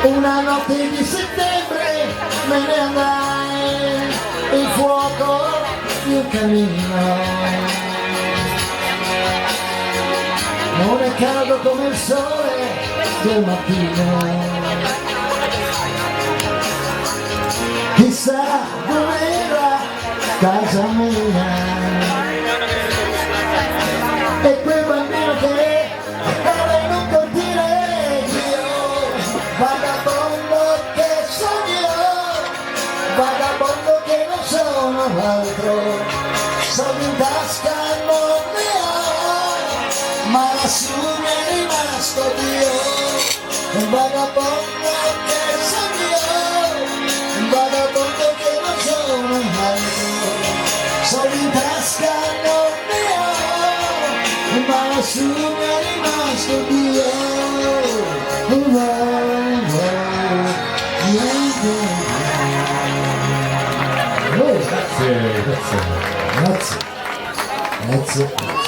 Una notte di settembre me ne andai, il fuoco di un camino non è caldo come il sole del mattino. Chissà dov'era casa mia e quel bambino che era in un cortile, io vagabondo che sono, vagabondo che non sono altro, soldi in tasca non ne ho, ma lassù mi è rimasto Dio, un vagabondo che sono io, un vagabondo che non sono altro, soldi in tasca non ne ho, ma lassù mi è rimasto Dio. Grazie.